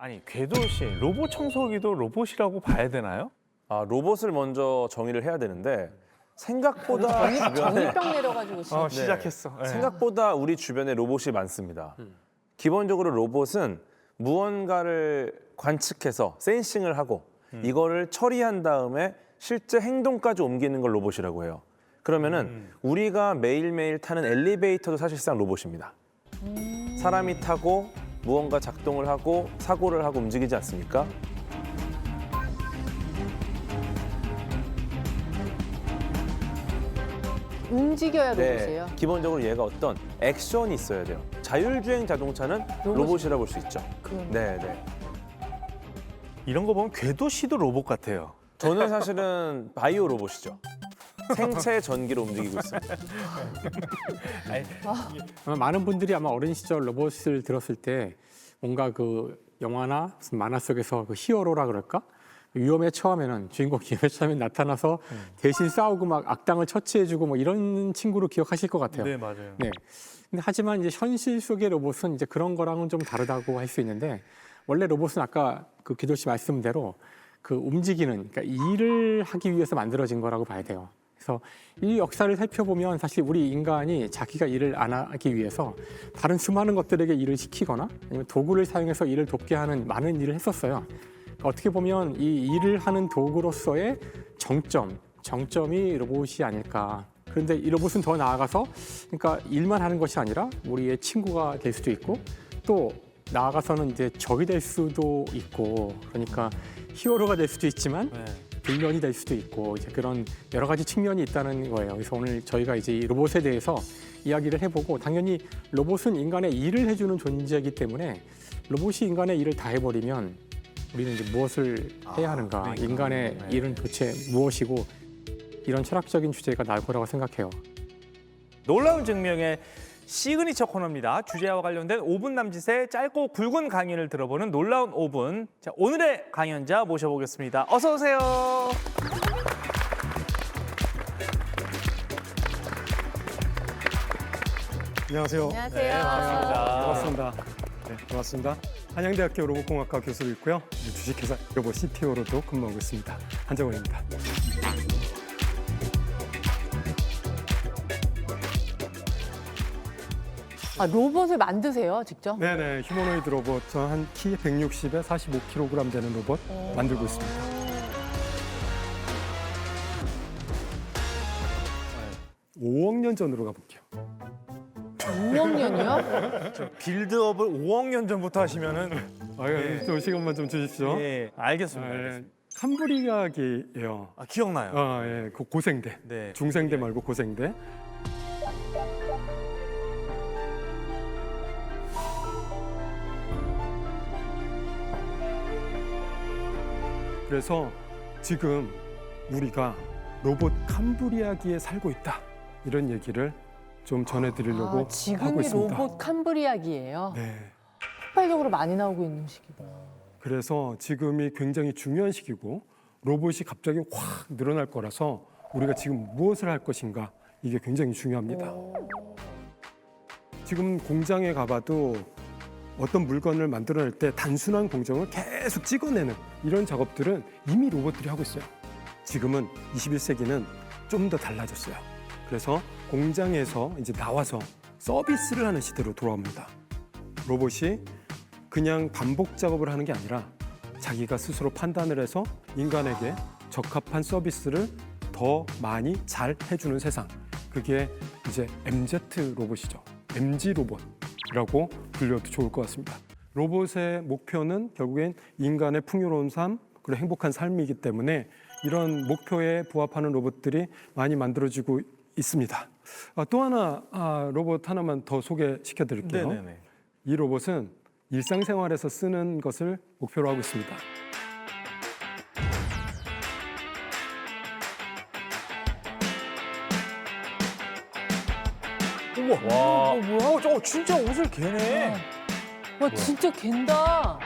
아니 궤도 씨 로봇 청소기도 로봇이라고 봐야 되나요? 로봇을 먼저 정의를 해야 되는데 생각보다 주변에 정일병 내려가지고 지금. 시작했어. 네. 생각보다 우리 주변에 로봇이 많습니다. 기본적으로 로봇은 무언가를 관측해서 센싱을 하고 이거를 처리한 다음에 실제 행동까지 옮기는 걸 로봇이라고 해요. 그러면은 우리가 매일매일 타는 엘리베이터도 사실상 로봇입니다. 사람이 타고 무언가 작동을 하고 사고를 하고 움직이지 않습니까? 움직여야 로봇이에요. 기본적으로 얘가 어떤 액션이 있어야 돼요. 자율주행 자동차는 로봇이라 볼 수 있죠. 네, 네. 이런 거 보면 궤도 씨도 로봇 같아요. 저는 사실은 바이오 로봇이죠. 생체 전기로 움직이고 있습니다. 아마 많은 분들이 아마 어린 시절 로봇을 들었을 때 뭔가 그 영화나 무슨 만화 속에서 그 히어로라 그럴까? 위험에 처하면은 주인공 위험에 처하면 나타나서 대신 싸우고 막 악당을 처치해주고 뭐 이런 친구로 기억하실 것 같아요. 네 맞아요. 네. 근데 하지만 이제 현실 속의 로봇은 이제 그런 거랑은 좀 다르다고 할 수 있는데 원래 로봇은 아까 그 기도 씨 말씀대로 그 움직이는 그러니까 일을 하기 위해서 만들어진 거라고 봐야 돼요. 그래서 이 역사를 살펴보면 사실 우리 인간이 자기가 일을 안 하기 위해서 다른 수많은 것들에게 일을 시키거나 아니면 도구를 사용해서 일을 돕게 하는 많은 일을 했었어요. 그러니까 어떻게 보면 이 일을 하는 도구로서의 정점이 로봇이 아닐까. 그런데 이 로봇은 더 나아가서 그러니까 일만 하는 것이 아니라 우리의 친구가 될 수도 있고 또 나아가서는 이제 적이 될 수도 있고 그러니까 히어로가 될 수도 있지만 빌런이 될 수도 있고 이제 그런 여러 가지 측면이 있다는 거예요. 그래서 오늘 저희가 이제 이 로봇에 대해서 이야기를 해보고 당연히 로봇은 인간의 일을 해주는 존재이기 때문에 로봇이 인간의 일을 다 해버리면 우리는 이제 무엇을 해야 하는가? 그러니까. 인간의 일은 도대체 무엇이고 이런 철학적인 주제가 나올 거라고 생각해요. 놀라운 증명의 시그니처 코너입니다. 주제와 관련된 5분 남짓의 짧고 굵은 강연을 들어보는 놀라운 5분. 자, 오늘의 강연자 모셔보겠습니다. 어서 오세요. 안녕하세요. 안녕하세요. 반갑습니다. 네, 반갑습니다. 한양대학교 로봇공학과 교수로 있고요. 주식회사 로봇 CTO로도 근무하고 있습니다. 한정원입니다. 로봇을 만드세요, 직접? 네네, 휴머노이드 로봇 한 키 160에 45kg 되는 로봇 만들고 있습니다. 5억 년 전으로 가볼게요. 5억 년이요? 빌드업을 5억 년 전부터 하시면은 또 시간만 좀 주십시오. 예, 알겠습니다. 캄브리아기예요. 기억나요. 예, 그 고생대. 네. 중생대 말고 고생대. 그래서 지금 우리가 로봇 캄브리아기에 살고 있다. 이런 얘기를 좀 전해드리려고 하고 지금이 있습니다. 로봇 캄브리아기예요. 네. 폭발적으로 많이 나오고 있는 시기다. 그래서 지금이 굉장히 중요한 시기고 로봇이 갑자기 확 늘어날 거라서 우리가 지금 무엇을 할 것인가 이게 굉장히 중요합니다. 지금 공장에 가봐도 어떤 물건을 만들어낼 때 단순한 공정을 계속 찍어내는 이런 작업들은 이미 로봇들이 하고 있어요. 지금은 21세기는 좀 더 달라졌어요. 그래서 공장에서 이제 나와서 서비스를 하는 시대로 돌아옵니다. 로봇이 그냥 반복 작업을 하는 게 아니라 자기가 스스로 판단을 해서 인간에게 적합한 서비스를 더 많이 잘 해주는 세상. 그게 이제 MZ 로봇이죠. MG 로봇이라고 불려도 좋을 것 같습니다. 로봇의 목표는 결국엔 인간의 풍요로운 삶, 그리고 행복한 삶이기 때문에 이런 목표에 부합하는 로봇들이 많이 만들어지고 있습니다. 또 하나 로봇 하나만 더 소개시켜 드릴게요. 네네네. 이 로봇은 일상생활에서 쓰는 것을 목표로 하고 있습니다. 와, 뭐야? 저거 진짜 옷을 개네. 와, 진짜 갠다.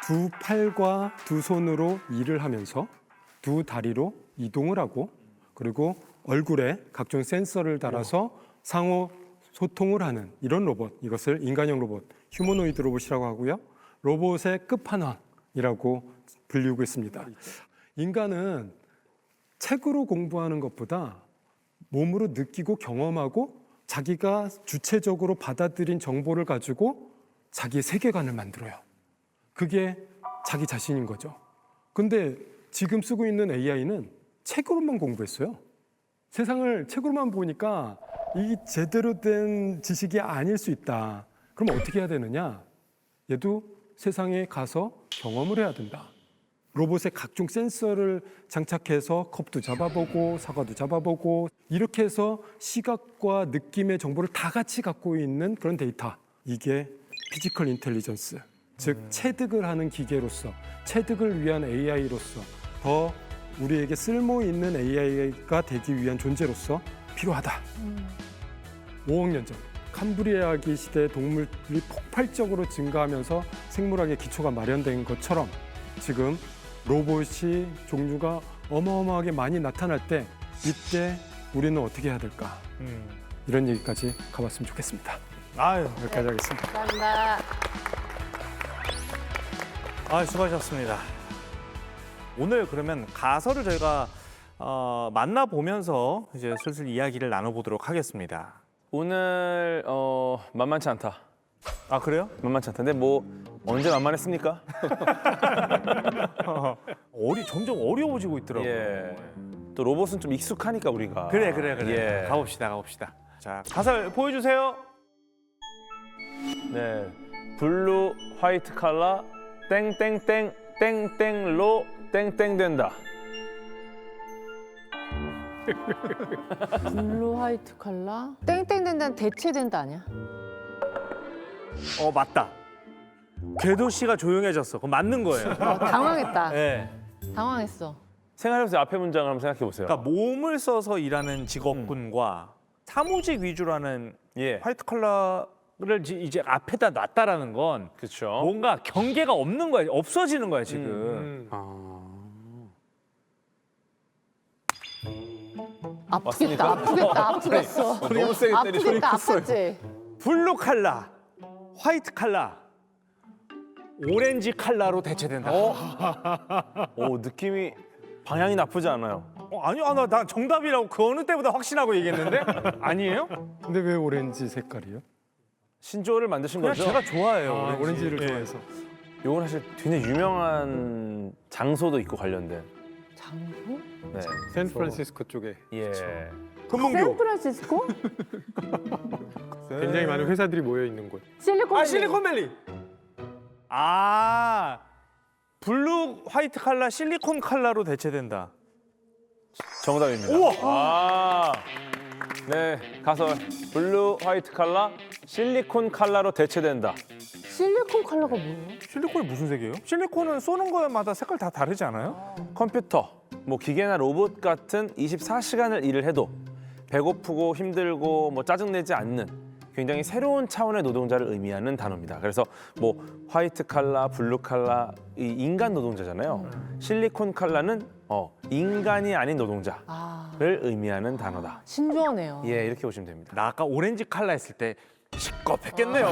두 팔과 두 손으로 일을 하면서 두 다리로 이동을 하고 그리고 얼굴에 각종 센서를 달아서 상호 소통을 하는 이런 로봇, 이것을 인간형 로봇, 휴머노이드 로봇이라고 하고요. 로봇의 끝판왕이라고 불리우고 있습니다. 인간은 책으로 공부하는 것보다 몸으로 느끼고 경험하고 자기가 주체적으로 받아들인 정보를 가지고 자기의 세계관을 만들어요. 그게 자기 자신인 거죠. 근데 지금 쓰고 있는 AI는 책으로만 공부했어요. 세상을 책으로만 보니까 이 제대로 된 지식이 아닐 수 있다. 그럼 어떻게 해야 되느냐? 얘도 세상에 가서 경험을 해야 된다. 로봇에 각종 센서를 장착해서 컵도 잡아보고 사과도 잡아보고 이렇게 해서 시각과 느낌의 정보를 다 같이 갖고 있는 그런 데이터. 이게 피지컬 인텔리전스, 즉 체득을 하는 기계로서 체득을 위한 AI로서 더 우리에게 쓸모 있는 AI가 되기 위한 존재로서 필요하다. 5억 년 전 캄브리아기 시대 동물들이 폭발적으로 증가하면서 생물학의 기초가 마련된 것처럼 지금 로봇이 종류가 어마어마하게 많이 나타날 때 이때 우리는 어떻게 해야 될까? 이런 얘기까지 가봤으면 좋겠습니다. 아유, 여기까지 하겠습니다. 감사합니다. 수고하셨습니다. 오늘 그러면 가설을 저희가 만나보면서 이제 슬슬 이야기를 나눠보도록 하겠습니다. 오늘 만만치 않다. 아, 그래요? 만만치 않다. 근데 뭐 언제 만만했습니까? 점점 어려워지고 있더라고요. 예. 또 로봇은 좀 익숙하니까 우리가. 그래. 예. 가봅시다. 자, 가설 보여주세요. 네. 블루, 화이트 칼라, 땡땡땡, 땡땡로, 땡땡된다. 블루 화이트 컬러. 땡땡된다는 대체된다 아니야? 맞다. 궤도 씨가 조용해졌어. 그거 맞는 거예요. 당황했다. 네. 당황했어. 생활해보세요. 앞에 문장을 한번 생각해 보세요. 그러니까 몸을 써서 일하는 직업군과 사무직 위주라는 예. 화이트 컬러를 이제 앞에다 놨다라는 건 그렇죠. 뭔가 경계가 없는 거야. 없어지는 거야, 지금. 아프겠다. 아프겠어. 너무 세게 때리셔. 아프겠다. 아팠지. 블루 칼라, 화이트 칼라, 오렌지 칼라로 대체된다. 오, 느낌이 방향이 나쁘지 않아요. 아니요, 나 정답이라고 그 어느 때보다 확신하고 얘기했는데 아니에요? 근데 왜 오렌지 색깔이요? 신조어를 만드신 그냥 거죠? 제가 좋아해요. 오렌지를 예. 좋아해서. 요건 사실 굉장히 유명한 장소도 있고 관련된. 장소? 네. 샌프란시스코 쪽에 예. 금문교. 샌프란시스코? 굉장히 많은 회사들이 모여 있는 곳. 실리콘. 실리콘밸리. 블루 화이트 칼라 실리콘 칼라로 대체된다. 정답입니다. 우와. 네, 가설. 블루, 화이트 칼라, 실리콘 칼라로 대체된다. 실리콘 컬러가 뭐예요? 실리콘이 무슨 색이에요? 실리콘은 쏘는 거마다 색깔 다 다르지 않아요? 컴퓨터, 뭐 기계나 로봇 같은 24시간을 일을 해도 배고프고 힘들고 뭐 짜증내지 않는 굉장히 새로운 차원의 노동자를 의미하는 단어입니다. 그래서 뭐 화이트 칼라, 블루 칼라 이 인간 노동자잖아요. 실리콘 칼라는 인간이 아닌 노동자를 의미하는 단어다. 신조어네요. 예, 이렇게 보시면 됩니다. 나 아까 오렌지 칼라 했을 때 시겁했겠네요.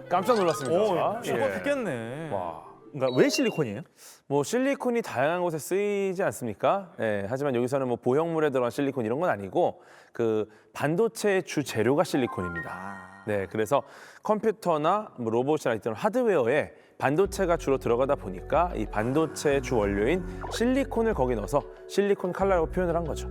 깜짝 놀랐습니다. 시겁했겠네. 와. 그러니까 왜 실리콘이에요? 뭐 실리콘이 다양한 곳에 쓰이지 않습니까? 예, 하지만 여기서는 뭐 보형물에 들어간 실리콘 이런 건 아니고 그 반도체의 주 재료가 실리콘입니다. 네, 그래서 컴퓨터나 뭐 로봇이나 이런 하드웨어에 반도체가 주로 들어가다 보니까 이 반도체의 주 원료인 실리콘을 거기 넣어서 실리콘 칼라라고 표현을 한 거죠.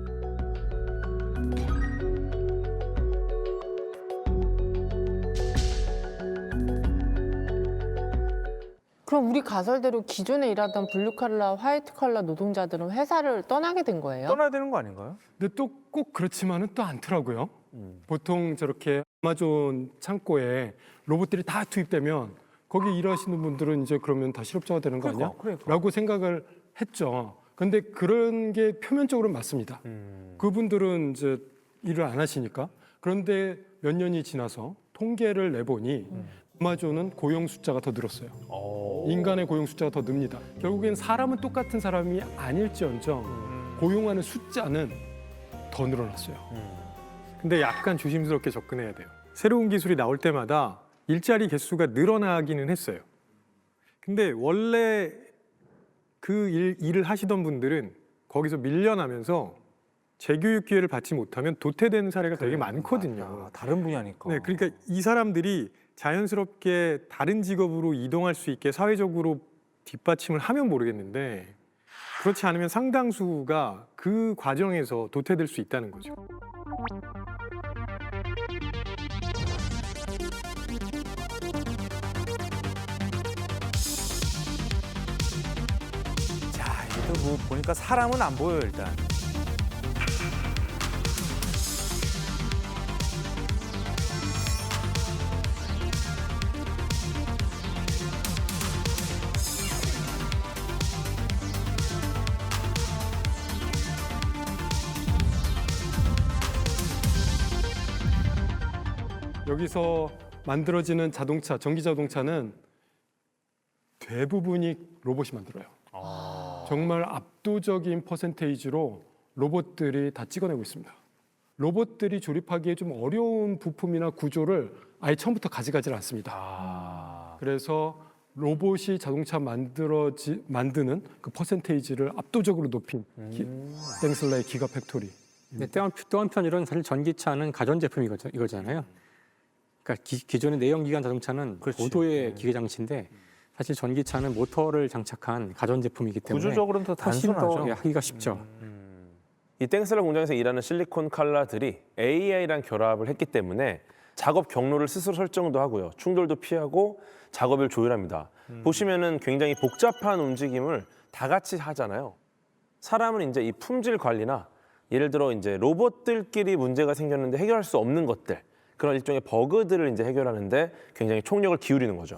그럼 우리 가설대로 기존에 일하던 블루 컬러, 화이트 컬러 노동자들은 회사를 떠나게 된 거예요? 떠나야 되는 거 아닌가요? 근데 또 꼭 그렇지만은 또 않더라고요. 보통 저렇게 아마존 창고에 로봇들이 다 투입되면 거기 일하시는 분들은 이제 그러면 다 실업자가 되는 거 아니야? 라고 생각을 했죠. 근데 그런 게 표면적으로 맞습니다. 그분들은 이제 일을 안 하시니까. 그런데 몇 년이 지나서 통계를 내보니 아마존은 고용 숫자가 더 늘었어요. 인간의 고용 숫자가 더 늡니다. 결국엔 사람은 똑같은 사람이 아닐지언정 고용하는 숫자는 더 늘어났어요. 근데 약간 조심스럽게 접근해야 돼요. 새로운 기술이 나올 때마다 일자리 개수가 늘어나기는 했어요. 근데 원래 그 일을 하시던 분들은 거기서 밀려나면서 재교육 기회를 받지 못하면 도태되는 사례가 되게 많거든요. 아, 다른 분야니까. 네, 그러니까 이 사람들이 자연스럽게 다른 직업으로 이동할 수 있게 사회적으로 뒷받침을 하면 모르겠는데 그렇지 않으면 상당수가 그 과정에서 도태될 수 있다는 거죠. 자, 이거 뭐 보니까 사람은 안 보여요, 일단. 여기서 만들어지는 자동차, 전기 자동차는 대부분이 로봇이 만들어요. 정말 압도적인 퍼센테이지로 로봇들이 다 찍어내고 있습니다. 로봇들이 조립하기에 좀 어려운 부품이나 구조를 아예 처음부터 가져가질 않습니다. 그래서 로봇이 자동차 만드는 그 퍼센테이지를 압도적으로 높인 땡슬라의 기가 팩토리. 근데 또 한편으로는 사실 전기차는 가전제품 이거잖아요. 그러니까 기존의 내연기관 자동차는 고도의 기계 장치인데 사실 전기차는 모터를 장착한 가전제품이기 때문에 구조적으로는 더 훨씬 단순하죠. 더 하기가 쉽죠. 이 땡슬라 공장에서 일하는 실리콘 칼라들이 AI랑 결합을 했기 때문에 작업 경로를 스스로 설정도 하고요. 충돌도 피하고 작업을 조율합니다. 보시면은 굉장히 복잡한 움직임을 다 같이 하잖아요. 사람은 이제 이 품질 관리나 예를 들어 이제 로봇들끼리 문제가 생겼는데 해결할 수 없는 것들, 그런 일종의 버그들을 이제 해결하는데 굉장히 총력을 기울이는 거죠.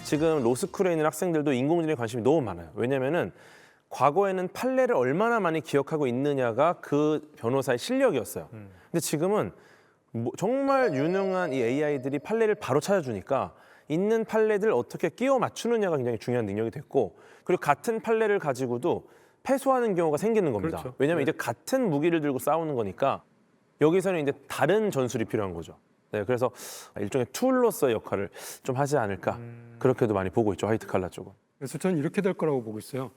지금 로스쿨에 있는 학생들도 인공지능에 관심이 너무 많아요. 왜냐면은 과거에는 판례를 얼마나 많이 기억하고 있느냐가 그 변호사의 실력이었어요. 근데 지금은 정말 유능한 이 AI들이 판례를 바로 찾아주니까 있는 판례들 어떻게 끼워 맞추느냐가 굉장히 중요한 능력이 됐고, 그리고 같은 판례를 가지고도 패소하는 경우가 생기는 겁니다. 그렇죠. 왜냐하면 이제 같은 무기를 들고 싸우는 거니까 여기서는 이제 다른 전술이 필요한 거죠. 네, 그래서 일종의 툴로서의 역할을 좀 하지 않을까, 그렇게도 많이 보고 있죠, 화이트 칼라 쪽은. 그래서 저는 이렇게 될 거라고 보고 있어요.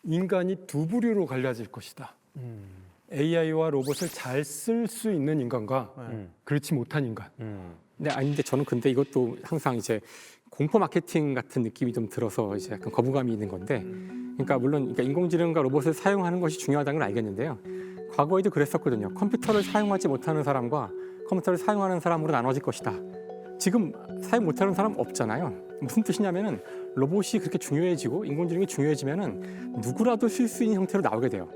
인간이 두 부류로 갈려질 것이다. AI와 로봇을 잘 쓸 수 있는 인간과 그렇지 못한 인간. 근데 저는 근데 이것도 항상 이제 공포 마케팅 같은 느낌이 좀 들어서 이제 약간 거부감이 있는 건데, 그러니까 물론 인공지능과 로봇을 사용하는 것이 중요하다는 건 알겠는데요. 과거에도 그랬었거든요. 컴퓨터를 사용하지 못하는 사람과 컴퓨터를 사용하는 사람으로 나눠질 것이다. 지금 사용 못하는 사람 없잖아요. 무슨 뜻이냐면은 로봇이 그렇게 중요해지고 인공지능이 중요해지면은 누구라도 쓸 수 있는 형태로 나오게 돼요.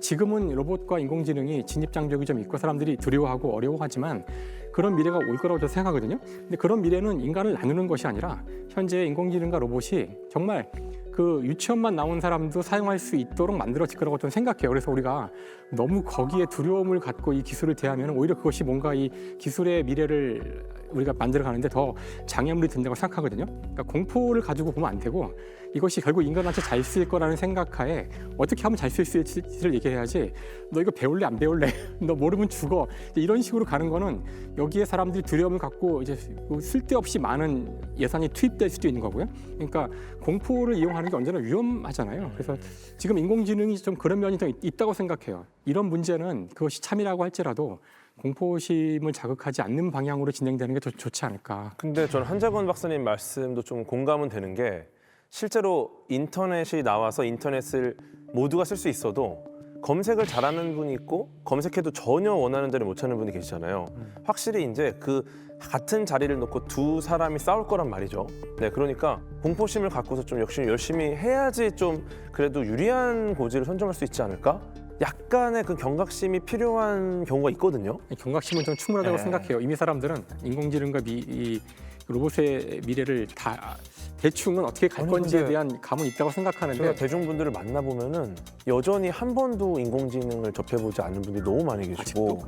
지금은 로봇과 인공지능이 진입장벽이 좀 있고 사람들이 두려워하고 어려워하지만 그런 미래가 올 거라고 저는 생각하거든요. 근데 그런 미래는 인간을 나누는 것이 아니라 현재 인공지능과 로봇이 정말 그 유치원만 나온 사람도 사용할 수 있도록 만들어질 거라고 저는 생각해요. 그래서 우리가 너무 거기에 두려움을 갖고 이 기술을 대하면 오히려 그것이 뭔가 이 기술의 미래를 우리가 만들어가는데 더 장애물이 된다고 생각하거든요. 그러니까 공포를 가지고 보면 안 되고 이것이 결국 인간한테 잘 쓰일 거라는 생각하에 어떻게 하면 잘 쓸 수 있을지를 얘기해야지 너 이거 배울래 안 배울래 너 모르면 죽어 이런 식으로 가는 거는 여기에 사람들이 두려움을 갖고 이제 쓸데없이 많은 예산이 투입될 수도 있는 거고요. 그러니까 공포를 이용하는 게 언제나 위험하잖아요. 그래서 지금 인공지능이 좀 그런 면이 좀 있다고 생각해요. 이런 문제는 그것이 참이라고 할지라도 공포심을 자극하지 않는 방향으로 진행되는 게 더 좋지 않을까. 근데 저는 한자건 박사님 말씀도 좀 공감은 되는 게, 실제로 인터넷이 나와서 인터넷을 모두가 쓸 수 있어도 검색을 잘하는 분이 있고 검색해도 전혀 원하는 대로 못 찾는 분이 계시잖아요. 확실히 이제 그 같은 자리를 놓고 두 사람이 싸울 거란 말이죠. 네, 그러니까 공포심을 갖고서 좀 열심히 해야지 좀 그래도 유리한 고지를 선점할 수 있지 않을까? 약간의 그 경각심이 필요한 경우가 있거든요. 경각심은 좀 충분하다고 네. 생각해요. 이미 사람들은 인공지능과 이 로봇의 미래를 다 대충은 어떻게 갈 아니, 건지에 근데 대한 감은 있다고 생각하는데 제가 대중분들을 만나보면은 여전히 한 번도 인공지능을 접해보지 않는 분들이 너무 많이 계시고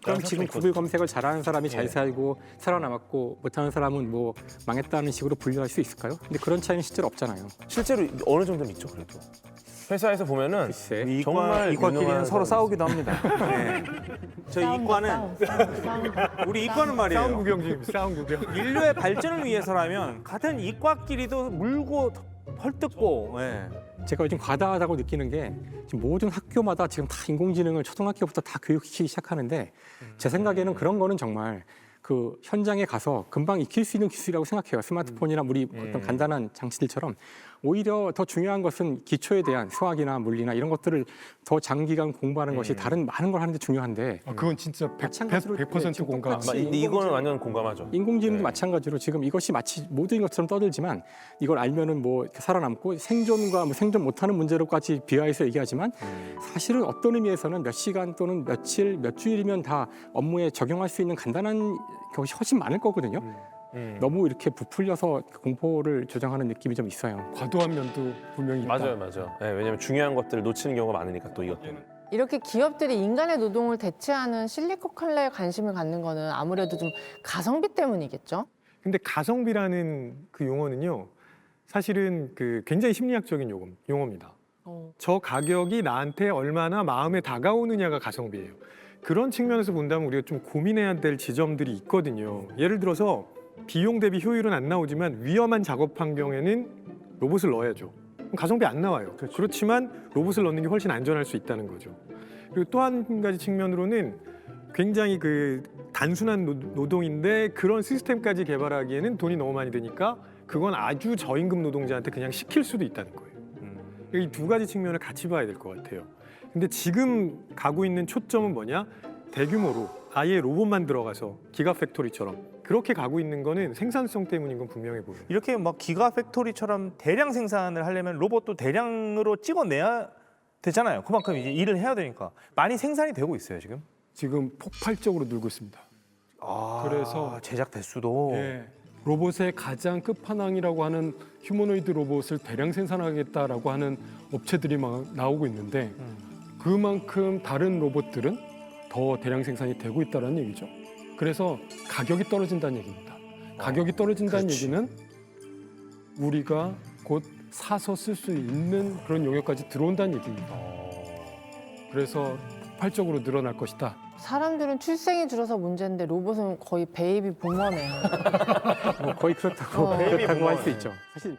그럼 지금 구글 검색을 잘하는 사람이 잘 예. 살고 살아남았고 못하는 사람은 뭐 망했다는 식으로 분류할 수 있을까요? 근데 그런 차이는 실제로 없잖아요. 실제로 어느 정도는 있죠, 그래도. 회사에서 보면은 글쎄. 정말 이과끼리는 유능한 서로 사람이 싸우기도 합니다. 네. 저희 이과는 우리 이과는 말이에요. 싸움 구경 중입니다. 싸움 구경. 인류의 발전을 위해서라면 같은 이과끼리도 물고 헐뜯고 예. 제가 요즘 과다하다고 느끼는 게 지금 모든 학교마다 지금 다 인공지능을 초등학교부터 다 교육시키기 시작하는데 제 생각에는 그런 거는 정말 그 현장에 가서 금방 익힐 수 있는 기술이라고 생각해요. 스마트폰이나 우리 어떤 간단한 장치들처럼 오히려 더 중요한 것은 기초에 대한 수학이나 물리나 이런 것들을 더 장기간 공부하는 것이 다른 많은 걸 하는데 중요한데 그건 진짜 마찬가지로 100% 지금 공감. 똑같이 근데 이거는 완전 공감하죠. 인공지능도 네. 마찬가지로 지금 이것이 마치 모두인 것처럼 떠들지만 이걸 알면은 뭐 이렇게 살아남고 생존과 뭐 생존 못하는 문제로까지 비하해서 얘기하지만 사실은 어떤 의미에서는 몇 시간 또는 며칠, 몇 주일이면 다 업무에 적용할 수 있는 간단한 것이 훨씬 많을 거거든요. 너무 이렇게 부풀려서 공포를 조장하는 느낌이 좀 있어요. 과도한 면도 분명히 있다. 맞아요. 네, 왜냐면 중요한 것들을 놓치는 경우가 많으니까 또 이것 때문에. 이렇게 기업들이 인간의 노동을 대체하는 실리콘밸리에 관심을 갖는 거는 아무래도 좀 가성비 때문이겠죠? 근데 가성비라는 그 용어는요, 사실은 그 굉장히 심리학적인 용어입니다. 저 가격이 나한테 얼마나 마음에 다가오느냐가 가성비예요. 그런 측면에서 본다면 우리가 좀 고민해야 될 지점들이 있거든요. 예를 들어서 비용 대비 효율은 안 나오지만 위험한 작업 환경에는 로봇을 넣어야죠. 그럼 가성비 안 나와요. 그렇지만 로봇을 넣는 게 훨씬 안전할 수 있다는 거죠. 그리고 또 한 가지 측면으로는 굉장히 그 단순한 노동인데 그런 시스템까지 개발하기에는 돈이 너무 많이 드니까 그건 아주 저임금 노동자한테 그냥 시킬 수도 있다는 거예요. 이 두 가지 측면을 같이 봐야 될 것 같아요. 근데 지금 가고 있는 초점은 뭐냐? 대규모로 아예 로봇만 들어가서 기가 팩토리처럼 그렇게 가고 있는 거는 생산성 때문인 건 분명해 보여요. 이렇게 막 기가 팩토리처럼 대량 생산을 하려면 로봇도 대량으로 찍어내야 되잖아요. 그만큼 이제 일을 해야 되니까 많이 생산이 되고 있어요 지금. 지금 폭발적으로 늘고 있습니다. 그래서 제작 대수도 예, 로봇의 가장 끝판왕이라고 하는 휴머노이드 로봇을 대량 생산하겠다라고 하는 업체들이 막 나오고 있는데 그만큼 다른 로봇들은 더 대량 생산이 되고 있다는 얘기죠. 그래서 가격이 떨어진다는 얘기입니다. 가격이 떨어진다는 얘기는 우리가 곧 사서 쓸 수 있는 그런 영역까지 들어온다는 얘기입니다. 그래서 폭발적으로 늘어날 것이다. 사람들은 출생이 줄어서 문제인데 로봇은 거의 베이비 부머네요. 뭐 거의 그렇다고 어. 그렇다고 할 수 있죠. 사실